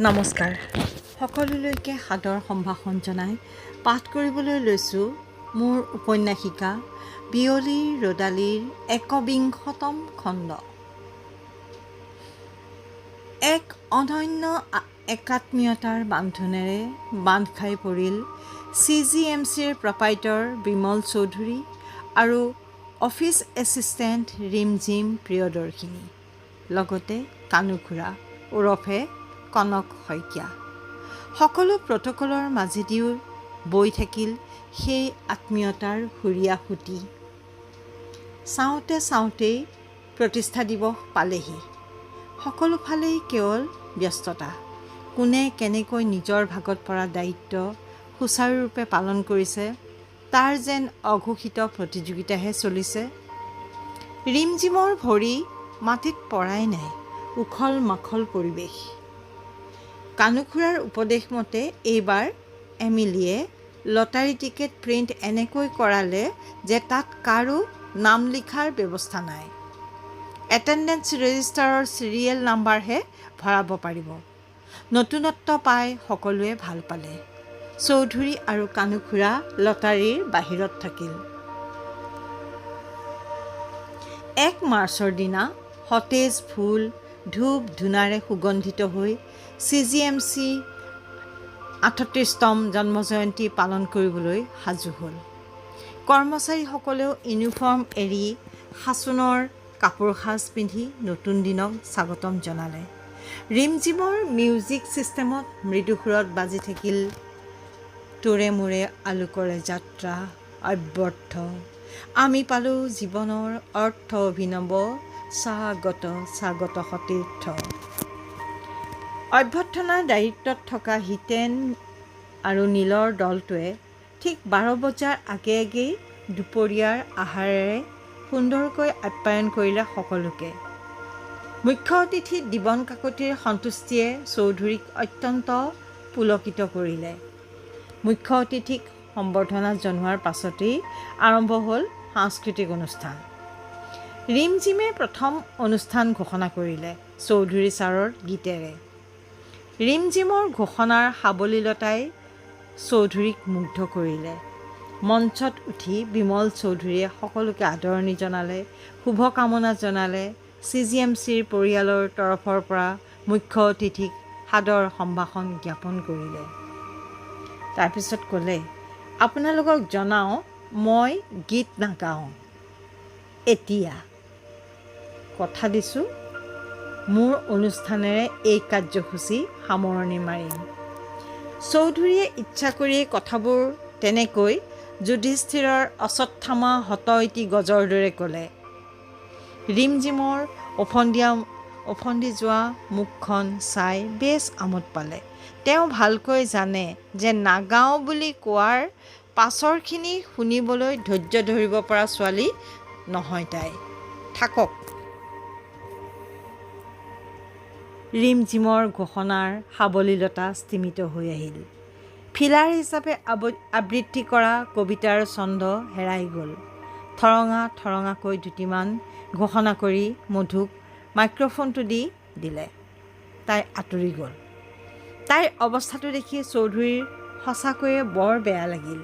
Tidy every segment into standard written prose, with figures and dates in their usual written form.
নমস্কাৰ। সকলোলৈকে সাদৰ সম্ভাষণ জনাই পাঠ কৰিবলৈ লৈছোঁ মোৰ উপন্যাসিকা বিয়লিৰ ৰ'দালিৰ ১বিংশতম খণ্ড। এক অনন্য একাত্মীয়তাৰ বান্ধোনেৰে বান্ধ খাই পৰিল CGMCৰ প্ৰপাইটৰ বিমল চৌধুৰী আৰু অফিচ এছিষ্টেণ্ট ৰিমঝিম প্ৰিয়দৰ্শিনী, লগতে কানুখুৰা ওৰফে কনক শইকীয়া। সকলো প্ৰট'কলৰ মাজেদিও বৈ থাকিল সেই আত্মীয়তাৰ সুৰীয়া সুঁতি। চাওঁতে চাওঁতেই প্ৰতিষ্ঠা দিৱস পালেহি। সকলোফালেই কেৱল ব্যস্ততা। কোনে কেনেকৈ নিজৰ ভাগত পৰা দায়িত্ব সুচাৰুৰূপে পালন কৰিছে তাৰ যেন অঘোষিত প্ৰতিযোগিতাহে চলিছে। ৰিমঝিমৰ ভৰি মাটিত পৰাই নাই। উখল মাখল পৰিৱেশ। কানুখুৰাৰ উপদেশ মতে এইবাৰ এমিলিয়ে লটাৰী টিকেট প্ৰিণ্ট এনেকৈ কৰালে যে তাত কাৰো নাম লিখাৰ ব্যৱস্থা নাই। এটেণ্ডেঞ্চ ৰেজিষ্টাৰৰ চিৰিয়েল নাম্বাৰহে ভৰাব পাৰিব। নতুনত্ব পাই সকলোৱে ভাল পালে। চৌধুৰী আৰু কানুখুৰা লটাৰীৰ বাহিৰত থাকিল। ১ মাৰ্চৰ দিনা সতেজ ফুল ধূপ ধূনাৰে সুগন্ধিত হৈ CGMC ৩৮তম জন্মজয়ন্তী পালন কৰিবলৈ সাজু হ'ল। কৰ্মচাৰীসকলেও ইউনিফৰ্ম এৰি সাচোনৰ কাপোৰ সাজ পিন্ধি নতুন দিনক স্বাগতম জনালে। ৰিমঝিমৰ মিউজিক ছিষ্টেমত মৃদু সুৰত বাজি থাকিল তোৰে মোৰে আলোকৰে যাত্ৰা অব্যৰ্থ, আমি পালোঁ জীৱনৰ অৰ্থ অভিনৱ, স্বাগত স্বাগত সতীৰ্থ। অভ্যৰ্থনাৰ দায়িত্বত থকা হিতেন আৰু নীলৰ দলটোৱে ঠিক ১২ বজাৰ আগে আগেই দুপৰীয়াৰ আহাৰেৰে সুন্দৰকৈ আপ্যায়ন কৰিলে সকলোকে। মুখ্য অতিথি দিবন কাকতিৰ সন্তুষ্টিয়ে চৌধুৰীক অত্যন্ত পুলকিত কৰিলে। মুখ্য অতিথিক সম্বৰ্ধনা জনোৱাৰ পাছতেই আৰম্ভ হ'ল সাংস্কৃতিক অনুষ্ঠান। ৰিমঝিমে প্ৰথম অনুষ্ঠান ঘোষণা কৰিলে চৌধুৰী ছাৰৰ গীতেৰে। ৰিমঝিমৰ ঘোষণাৰ সাৱলীলতাই চৌধুৰীক মুগ্ধ কৰিলে। মঞ্চত উঠি বিমল চৌধুৰীয়ে সকলোকে আদৰণি জনালে, শুভকামনা জনালে। CGMCৰ পৰিয়ালৰ তৰফৰ পৰা মুখ্য অতিথিক সাদৰ সম্ভাষণ জ্ঞাপন কৰিলে। তাৰপিছত ক'লে, আপোনালোকক জনাওঁ মই গীত নাগাওঁ এতিয়া। কথা দিছোঁ মোৰ অনুষ্ঠানেৰে এই কাৰ্যসূচী সামৰণি মাৰিম। চৌধুৰীয়ে ইচ্ছা কৰিয়েই কথাবোৰ তেনেকৈ যুধিষ্ঠিৰৰ অশ্বত্থামা হত ইতি গজৰ দৰে ক'লে। ৰিমঝিমৰ ওফন্দি যোৱা মুখখন চাই বেছ আমোদ পালে। তেওঁ ভালকৈ জানে যে নাগাওঁ বুলি কোৱাৰ পাছৰখিনি শুনিবলৈ ধৈৰ্য ধৰিব পৰা ছোৱালী নহয় তাই। থাকক। ৰিমঝিমৰ ঘোষণাৰ সাৱলীলতা স্তিমিত হৈ আহিল। ফিলাৰ হিচাপে আবৃত্তি কৰা কবিতাৰ ছন্দ হেৰাই গ'ল। ঠৰঙা ঠৰঙাকৈ দুটিমান ঘোষণা কৰি মধুক মাইক্ৰফোনটো দি দিলে। তাই আঁতৰি গ'ল। তাইৰ অৱস্থাটো দেখি চৌধুৰীৰ সঁচাকৈয়ে বৰ বেয়া লাগিল।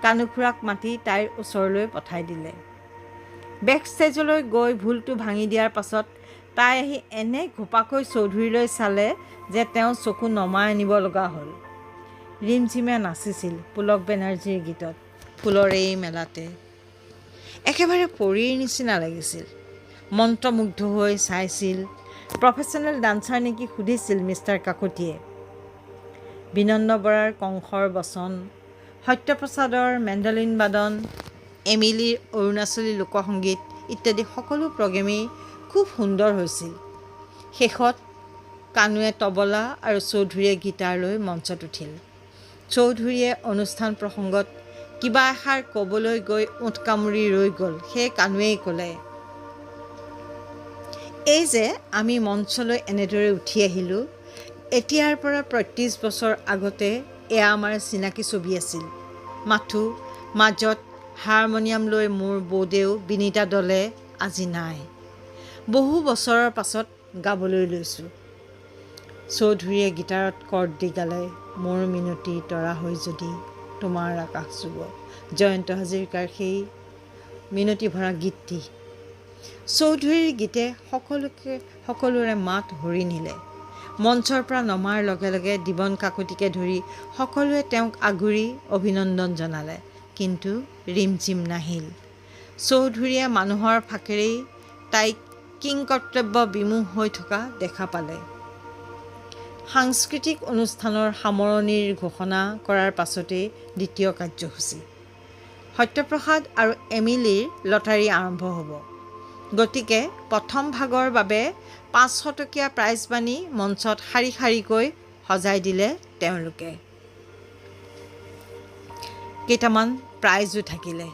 কানুখুৰাক মাতি তাইৰ ওচৰলৈ পঠাই দিলে। বেকষ্টেজলৈ গৈ ভুলটো ভাঙি দিয়াৰ পাছত তাই আহি এনে ঘোপাকৈ চৌধুৰীলৈ চালে যে তেওঁ চকু নমাই আনিব লগা হ'ল। ৰিমঝিমে নাচিছিল পুলক বেনাৰ্জীৰ গীতত ফুলৰ এই মেলাতে। একেবাৰে পৰীৰ নিচিনা লাগিছিল। মন্ত্ৰমুগ্ধ হৈ চাইছিল। প্ৰফেশ্যনেল ডান্সাৰ নেকি সুধিছিল মিষ্টাৰ কাকতিয়ে। বিনন্দ বৰাৰ কংসৰ বচন, সত্যপ্ৰসাদৰ মেণ্ডলিন বাদন, এমিলিৰ অৰুণাচলী লোকসংগীত ইত্যাদি সকলো প্ৰগ্ৰেমেই খুব সুন্দৰ হৈছিল। শেষত কানুৱে তবলা আৰু চৌধুৰীয়ে গীটাৰ লৈ মঞ্চত উঠিল। চৌধুৰীয়ে অনুষ্ঠান প্ৰসংগত কিবা এষাৰ ক'বলৈ গৈ ওঠ কামুৰি ৰৈ গ'ল। সেই কানুৱেই ক'লে, এই যে আমি মঞ্চলৈ এনেদৰে উঠি আহিলোঁ, এতিয়াৰ পৰা ৩৫ বছৰ আগতে এয়া আমাৰ চিনাকি ছবি আছিল। মাথো মাজত হাৰমনিয়াম লৈ মোৰ বৌদেউ বিনীতা দলে আজি নাই। বহু বছৰৰ পাছত গাবলৈ লৈছোঁ। চৌধুৰীয়ে গীটাৰত কৰ্ড দি গালে, মোৰ মিনতি তৰা হৈ যদি তোমাৰ আকাশ চুব। জয়ন্ত হাজৰিকাৰ সেই মিনতি ভৰা গীতটি। চৌধুৰীৰ গীতে সকলোৰে মাত হৰি নিলে। মঞ্চৰ পৰা নমাৰ লগে লগে দিবন কাকতিকে ধৰি সকলোৱে তেওঁক আগুৰি অভিনন্দন জনালে। কিন্তু ৰিমঝিম নাহিল। চৌধুৰীয়ে মানুহৰ ফাকেৰেই তাইক কিংকৰ্তব্য বিমুখ হৈ থকা দেখা পালে। সাংস্কৃতিক অনুষ্ঠানৰ সামৰণিৰ ঘোষণা কৰাৰ পাছতেই দ্বিতীয় কাৰ্যসূচী। সত্যপ্ৰসাদ আৰু এমিলিৰ লটাৰী আৰম্ভ হ'ব। গতিকে প্ৰথম ভাগৰ বাবে 500 টকীয়া প্ৰাইজ মানি মঞ্চত শাৰী শাৰীকৈ সজাই দিলে তেওঁলোকে। কেইটামান প্ৰাইজো থাকিলে।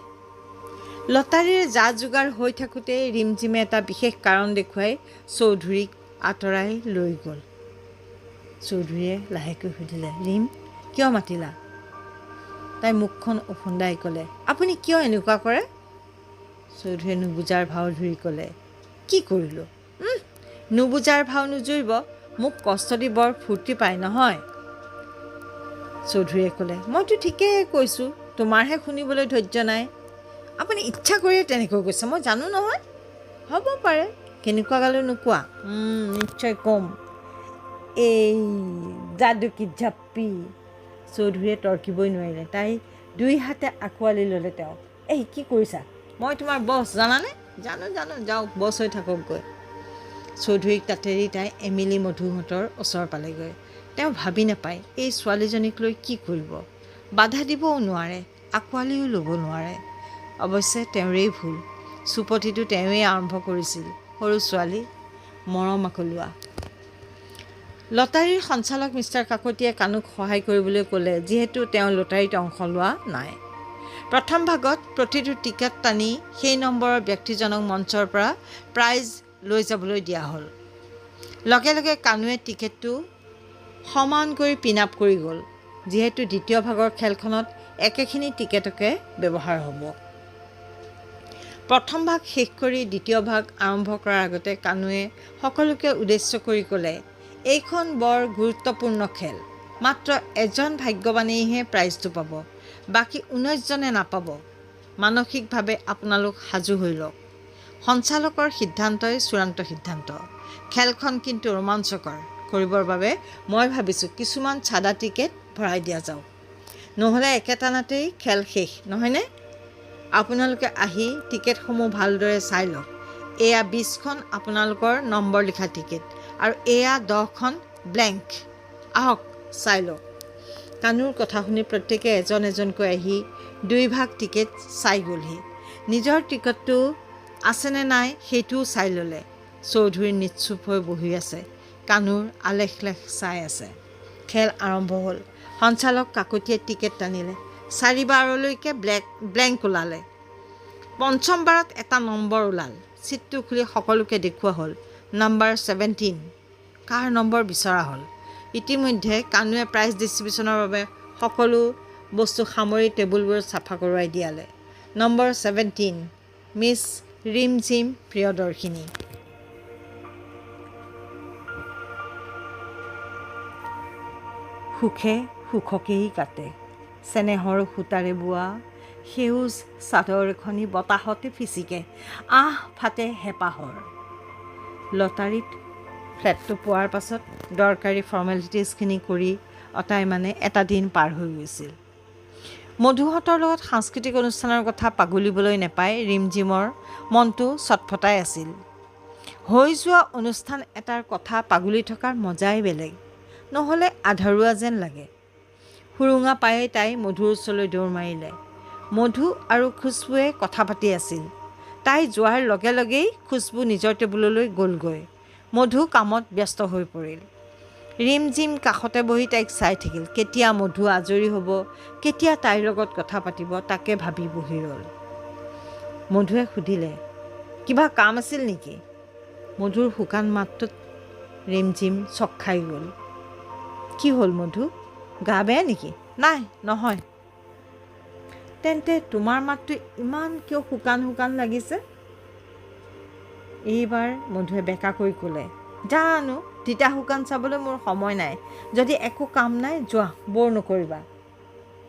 লটাৰীৰ যা যোগাৰ হৈ থাকোঁতেই ৰিমঝিমে এটা বিশেষ কাৰণ দেখুৱাই চৌধুৰীক আঁতৰাই লৈ গ'ল। চৌধুৰীয়ে লাহেকৈ সুধিলে, ৰিম, কিয় মাতিলা? তাই মুখখন উফন্দাই ক'লে, আপুনি কিয় এনেকুৱা কৰে? চৌধুৰীয়ে নুবুজাৰ ভাও ধৰি ক'লে, কি কৰিলোঁ? নুবুজাৰ ভাও নুজুৰিব, মোক কষ্ট দি বৰ ফূৰ্তি পায় নহয়। চৌধুৰীয়ে ক'লে, মইতো ঠিকেই কৈছোঁ, তোমাৰহে শুনিবলৈ ধৈৰ্য নাই। আপুনি ইচ্ছা কৰিয়ে তেনেকৈ কৈছে, মই জানো নহয়। হ'ব পাৰে, কেনেকুৱা গালো নোকোৱা? নিশ্চয় ক'ম। এই যাদু কি ঝাপ্পি। চৌধুৰীয়ে তৰ্কিবই নোৱাৰিলে। তাই 2 হাতে আঁকোৱালি ল'লে তেওঁক। এই কি কৰিছা? মই তোমাৰ বছ, জানানে? জানো যাওক, বছ হৈ থাককগৈ। চৌধুৰীক তাতেৰি তাই এমিলি মধুহঁতৰ ওচৰ পালেগৈ। তেওঁ ভাবি নাপায় এই ছোৱালীজনীক লৈ কি কৰিব। বাধা দিবও নোৱাৰে, আঁকোৱালিও ল'ব নোৱাৰে। অৱশ্যে তেওঁৰেই ভুল। চুপতিটো তেওঁৱেই আৰম্ভ কৰিছিল। সৰু ছোৱালী, মৰম আকলোৱা। লটাৰীৰ সঞ্চালক মিষ্টাৰ কাকতিয়ে কানুক সহায় কৰিবলৈ ক'লে, যিহেতু তেওঁ লটাৰীত অংশ লোৱা নাই। প্ৰথম ভাগত প্ৰতিটো টিকেট টানি সেই নম্বৰৰ ব্যক্তিজনক মঞ্চৰ পৰা প্ৰাইজ লৈ যাবলৈ দিয়া হ'ল। লগে লগে কানুৱে টিকেটটো সমান কৰি পিন আপ কৰি গ'ল। যিহেতু দ্বিতীয় ভাগৰ খেলখনত একেখিনি টিকেটকে ব্যৱহাৰ হ'ব। প্ৰথম ভাগ শেষ কৰি দ্বিতীয় ভাগ আৰম্ভ কৰাৰ আগতে কানুৱে সকলোকে উদ্দেশ্য কৰি ক'লে, এইখন বৰ গুৰুত্বপূৰ্ণ খেল। মাত্ৰ এজন ভাগ্যৱানেইহে প্ৰাইজটো পাব, বাকী 19জনে নাপাব। মানসিকভাৱে আপোনালোক সাজু হৈ লওক। সঞ্চালকৰ সিদ্ধান্তই চূড়ান্ত সিদ্ধান্ত। খেলখন কিন্তু ৰোমাঞ্চকৰ কৰিবৰ বাবে মই ভাবিছোঁ কিছুমান চাদা টিকেট ভৰাই দিয়া যাওক। নহ'লে একেটানাতেই খেল শেষ, নহয়নে? আপোনালোকে আহি টিকেটসমূহ ভালদৰে চাই লওক। এয়া 20খন আপোনালোকৰ নম্বৰ লিখা টিকেট আৰু এয়া 10খন ব্লেংক। আহক চাই লওক। কানুৰ কথা শুনি প্ৰত্যেকে এজন এজনকৈ আহি 2 ভাগ টিকেট চাই গ'লহি। নিজৰ টিকেটটো আছেনে নাই সেইটোও চাই ল'লে। চৌধুৰী নিশ্চুপ হৈ বহি আছে। কানুৰ আলেখ-লেখ চাই আছে। খেল আৰম্ভ হ'ল। সঞ্চালক কাকতিয়ে টিকেট টানিলে। 4 বাৰলৈকে ব্লেংক ওলালে। পঞ্চম বাৰত এটা নম্বৰ ওলাল। চিটটো খুলি সকলোকে দেখুওৱা হ'ল। নম্বৰ 17। কাৰ নম্বৰ বিচৰা হ'ল। ইতিমধ্যে কানুৱে প্ৰাইজ ডিষ্ট্ৰিবিউশ্যনৰ বাবে সকলো বস্তু সামৰি টেবুলবোৰত চাফা কৰোৱাই দিয়ালে। Number 17, miss Rimjhim Priyadarshini. সুখে সুখকেই কাটে। চেনেহৰ সূতাৰে বোৱা সেউজ চাদৰ এখনি বতাহতে ফিচিকে আহ ফাটে হেঁপাহৰ। লটাৰীত ফ্লেটটো পোৱাৰ পাছত দৰকাৰী ফৰ্মেলিটিজখিনি কৰি অতাই মানে এটা দিন পাৰ হৈ গৈছিল। মধুহঁতৰ লগত সাংস্কৃতিক অনুষ্ঠানৰ কথা পাগুলিবলৈ নেপাই ৰিমঝিমৰ মনটো চটফটাই আছিল। হৈ যোৱা অনুষ্ঠান এটাৰ কথা পাগুলি থকাৰ মজাই বেলেগ। নহ'লে আধৰুৱা যেন লাগে। সুৰুঙা পায়েই তাই মধুৰ ওচৰলৈ দৌৰ মাৰিলে। মধু আৰু খুচবুৱে কথা পাতি আছিল। তাই যোৱাৰ লগে লগেই খুচবু নিজৰ টেবুললৈ গ'লগৈ। মধু কামত ব্যস্ত হৈ পৰিল। ৰিমঝিম কাষতে বহি তাইক চাই থাকিল। কেতিয়া মধু আজৰি হ'ব, কেতিয়া তাইৰ লগত কথা পাতিব তাকে ভাবি বহি ৰ'ল। মধুৱে সুধিলে, কিবা কাম আছিল নেকি? মধুৰ শুকান মাতটোত ৰিমঝিম চক খাই গ'ল। কি হ'ল মধু, গা বেয়া নেকি? নাই, নহয়। তেন্তে তোমাৰ মাতটো ইমান কিয় শুকান শুকান লাগিছে? এইবাৰ মধুৱে বেকাকৈ ক'লে, জানো তিতা শুকান চাবলৈ মোৰ সময় নাই। যদি একো কাম নাই যোৱা, বৰ নকৰিবা।